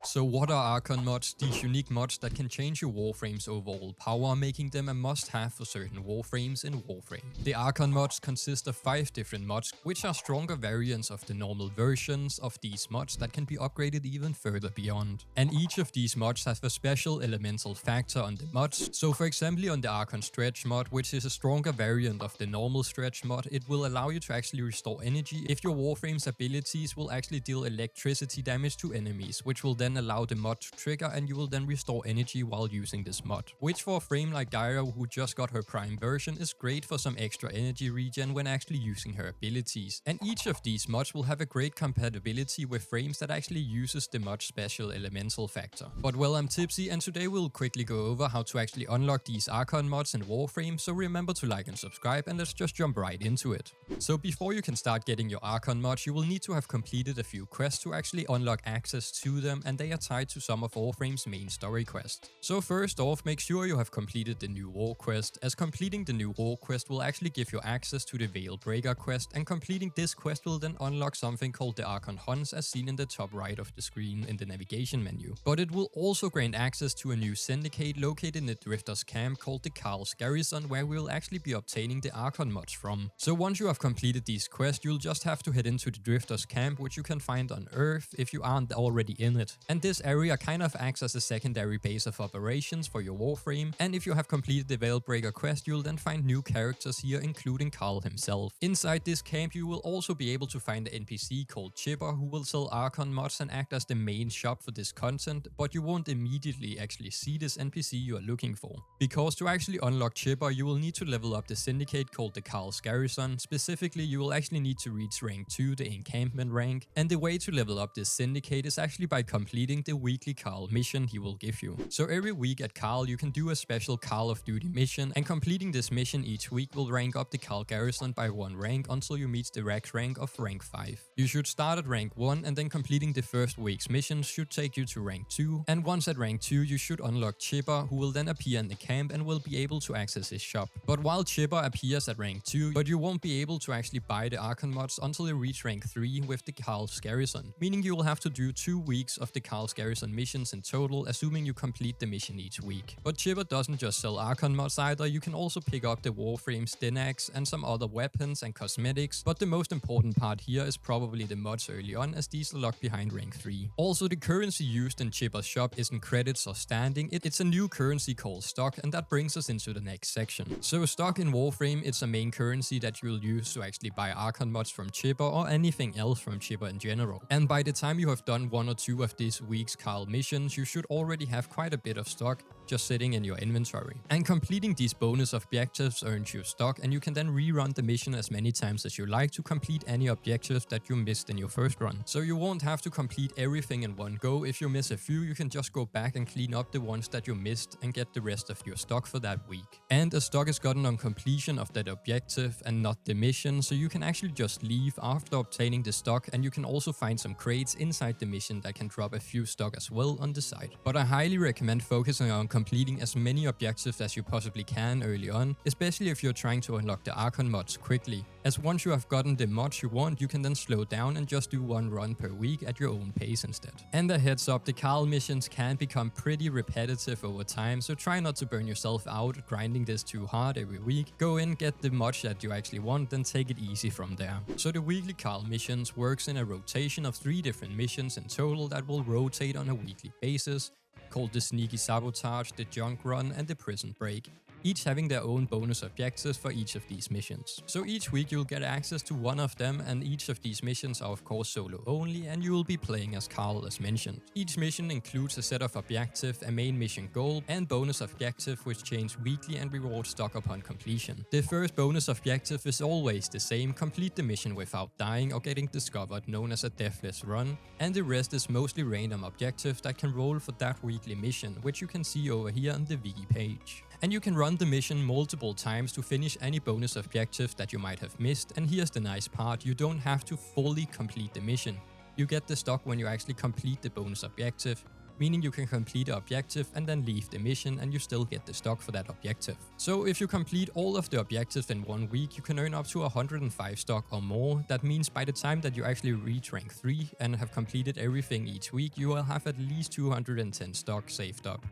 So what are Archon mods? These unique mods that can change your Warframe's overall power, making them a must-have for certain Warframes in Warframe. The Archon mods consist of 5 different mods, which are stronger variants of the normal versions of these mods that can be upgraded even further beyond. And each of these mods has a special elemental factor on the mods. So for example on the Archon Stretch mod, which is a stronger variant of the normal Stretch mod, it will allow you to actually restore energy if your Warframe's abilities will actually deal electricity damage to enemies, which will then allow the mod to trigger and you will then restore energy while using this mod. Which for a frame like Gyro, who just got her prime version, is great for some extra energy regen when actually using her abilities. And each of these mods will have a great compatibility with frames that actually uses the mod special elemental factor. But well, I'm Tipsy and today we'll quickly go over how to actually unlock these Archon mods in Warframe, so remember to like and subscribe and let's just jump right into it. So before you can start getting your Archon mods, you will need to have completed a few quests to actually unlock access to them, and they are tied to some of Warframe's main story quests. So first off, make sure you have completed the new war quest, as completing the new war quest will actually give you access to the Veil Breaker quest, and completing this quest will then unlock something called the Archon Hunts as seen in the top right of the screen in the navigation menu. But it will also grant access to a new syndicate located in the Drifters camp called the Kahl's Garrison, where we will actually be obtaining the Archon mods from. So once you have completed these quests, you'll just have to head into the Drifters camp, which you can find on Earth if you aren't already in it. And this area kind of acts as a secondary base of operations for your Warframe, and if you have completed the Veil Breaker quest, you'll then find new characters here, including Kahl himself. Inside this camp, you will also be able to find an NPC called Chipper, who will sell Archon mods and act as the main shop for this content, but you won't immediately actually see this NPC you are looking for. Because to actually unlock Chipper, you will need to level up the syndicate called the Kahl's Garrison. Specifically, you will actually need to reach rank 2, the encampment rank, and the way to level up this syndicate is actually by completing the weekly Kahl mission he will give you. So every week at Kahl, you can do a special Call of Duty mission, and completing this mission each week will rank up the Kahl Garrison by 1 rank until you meet the max rank of rank 5. You should start at rank 1, and then completing the first week's mission should take you to rank 2, and once at rank 2 you should unlock Chipper, who will then appear in the camp and will be able to access his shop. But while Chipper appears at rank 2, but you won't be able to actually buy the Archon mods until you reach rank 3 with the Kahl's Garrison, meaning you will have to do 2 weeks of the Kahl's Garrison missions in total, assuming you complete the mission each week. But Chipper doesn't just sell Archon mods either, you can also pick up the Warframe's Denax and some other weapons and cosmetics, but the most important part here is probably the mods early on, as these are locked behind rank 3. Also, the currency used in Chipper's shop isn't credits or standing, it's a new currency called stock, and that brings us into the next section. So stock in Warframe, it's a main currency that you'll use to actually buy Archon mods from Chipper or anything else from Chipper in general. And by the time you have done 1 or 2 of this week's Kahl missions, you should already have quite a bit of stock just sitting in your inventory. And completing these bonus objectives earns you stock, and you can then rerun the mission as many times as you like to complete any objectives that you missed in your first run. So you won't have to complete everything in one go. If you miss a few, you can just go back and clean up the ones that you missed and get the rest of your stock for that week. And the stock is gotten on completion of that objective and not the mission, so you can actually just leave after obtaining the stock, and you can also find some crates inside the mission that can drop a few stock as well on the side. But I highly recommend focusing on completing as many objectives as you possibly can early on, especially if you're trying to unlock the Archon mods quickly, as once you have gotten the mods you want, you can then slow down and just do 1 run per week at your own pace instead. And a heads up, the Kahl missions can become pretty repetitive over time, so try not to burn yourself out grinding this too hard every week. Go in, get the mods that you actually want, then take it easy from there. So the weekly Kahl missions works in a rotation of 3 different missions in total that will rotate on a weekly basis, called the Sneaky Sabotage, the Junk Run, and the Prison Break, each having their own bonus objectives for each of these missions. So each week you'll get access to one of them, and each of these missions are of course solo only, and you will be playing as Kahl as mentioned. Each mission includes a set of objective, a main mission goal, and bonus objective which change weekly and reward stock upon completion. The first bonus objective is always the same: complete the mission without dying or getting discovered, known as a deathless run, and the rest is mostly random objectives that can roll for that weekly mission, which you can see over here on the wiki page. And you can run the mission multiple times to finish any bonus objectives that you might have missed, and here's the nice part: you don't have to fully complete the mission. You get the stock when you actually complete the bonus objective, meaning you can complete the objective and then leave the mission and you still get the stock for that objective. So if you complete all of the objectives in 1 week, you can earn up to 105 stock or more. That means by the time that you actually reach rank 3 and have completed everything each week, you will have at least 210 stock saved up,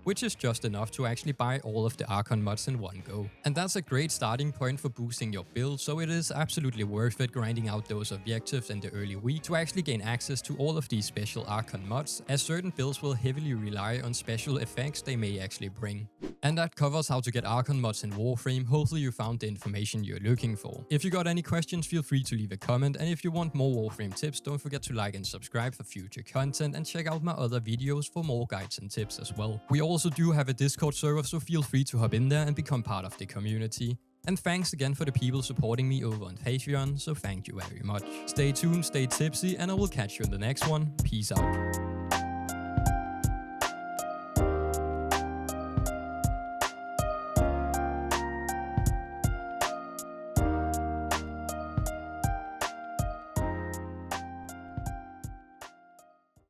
which is just enough to actually buy all of the Archon mods in one go. And that's a great starting point for boosting your build, so it is absolutely worth it grinding out those objectives in the early week to actually gain access to all of these special Archon mods, as certain builds will heavily rely on special effects they may actually bring. And that covers how to get Archon mods in Warframe. Hopefully you found the information you're looking for. If you got any questions, feel free to leave a comment, and if you want more Warframe tips, don't forget to like and subscribe for future content, and check out my other videos for more guides and tips as well. We also do have a Discord server, so feel free to hop in there and become part of the community. And thanks again for the people supporting me over on Patreon, so thank you very much. Stay tuned, stay tipsy, and I will catch you in the next one. Peace out.